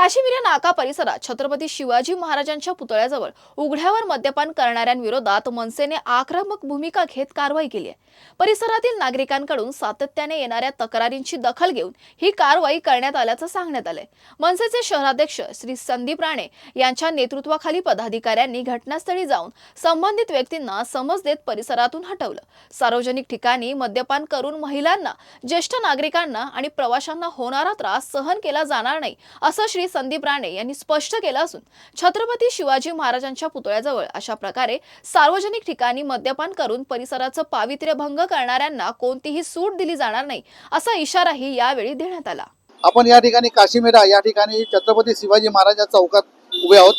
काशीमिरा नाका परिसरात छत्रपती शिवाजी महाराजांच्या पुतळ्याजवळ उघड्यावर मद्यपान करणाऱ्यांविरोधात मनसेने आक्रमक भूमिका घेत कारवाई केली आहे। परिसरातील नागरिकांकडून सातत्याने येणाऱ्या तक्रारींची दखल घेऊन ही कारवाई करण्यात आल्याचं सांगण्यात आलंय। मनसेचे शहराध्यक्ष श्री संदीप राणे यांच्या नेतृत्वाखाली पदाधिकाऱ्यांनी घटनास्थळी जाऊन संबंधित व्यक्तींना समज देत परिसरातून हटवलं। सार्वजनिक ठिकाणी मद्यपान करून महिलांना, ज्येष्ठ नागरिकांना आणि प्रवाशांना होणारा त्रास सहन केला जाणार नाही असं श्री संदीप राणे यांनी स्पष्ट केलं असून छत्रपती शिवाजी महाराजांच्या पुतळ्याजवळ अशा प्रकारे सार्वजनिक ठिकाणी मद्यपान करून परिसराचं पावित्र्य भंग करणाऱ्यांना कोणतीही सूट दिली जाणार नाही असा इशाराही यावेळी देण्यात आला। आपण या ठिकाणी काशीमिरा या ठिकाणी छत्रपती शिवाजी महाराज चौकात उभे आहोत।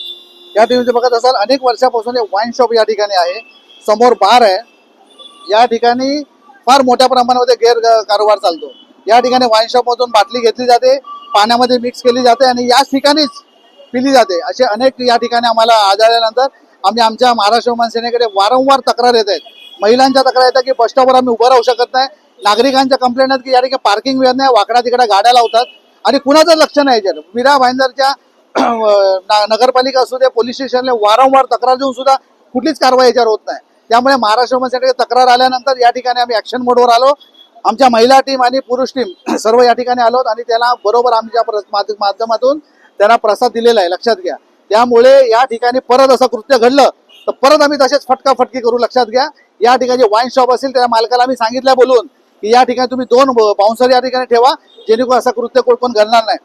या ठिकाणी बघत असाल अनेक वर्षापासून वाईन शॉप या ठिकाणी आहे, समोर बार आहे। या ठिकाणी फार मोठ्या प्रमाणामध्ये गैर कारभार चालतो। या ठिकाणी वाईन शॉप मधून बाटली घेतली जाते, पाण्यामध्ये मिक्स केली जाते आणि याच ठिकाणीच पिली जाते। असे अनेक या ठिकाणी आम्हाला आढळल्यानंतर आम्ही आमच्या महाराष्ट्र विमान सेनेकडे वारंवार तक्रार येत आहेत। महिलांच्या तक्रार येतात की बस स्टॉपवर आम्ही उभं राहू शकत नाही, नागरिकांच्या कंप्लेंट आहेत की या ठिकाणी पार्किंग व्यवस्था नाही, वाकडा तिकडा गाड्या लावतात आणि कुणाचं लक्ष नाही याच्यात। मीरा भाईंदरच्या नगरपालिका असू दे, पोलीस स्टेशनला वारंवार तक्रार देऊन सुद्धा कुठलीच कारवाई याच्यावर होत नाही। त्यामुळे महाराष्ट्र विमान सेनेकडे तक्रार आल्यानंतर या ठिकाणी आम्ही ऍक्शन मोडवर आलो। आमच्या महिला टीम आणि पुरुष टीम सर्व या ठिकाणी आलोत आणि त्याला बरोबर आमच्या माध्यमातून त्यांना प्रसाद दिलेला आहे, लक्षात घ्या। त्यामुळे या ठिकाणी परत असं कृत्य घडलं तर परत आम्ही तसेच फटकाफटकी करू, लक्षात घ्या। या ठिकाणी वाईन शॉप असेल त्या मालकाला आम्ही सांगितलं बोलून की या ठिकाणी तुम्ही 2 बाउन्सर या ठिकाणी ठेवा, जेणेकरून असं कृत्य कोण घडणार नाही।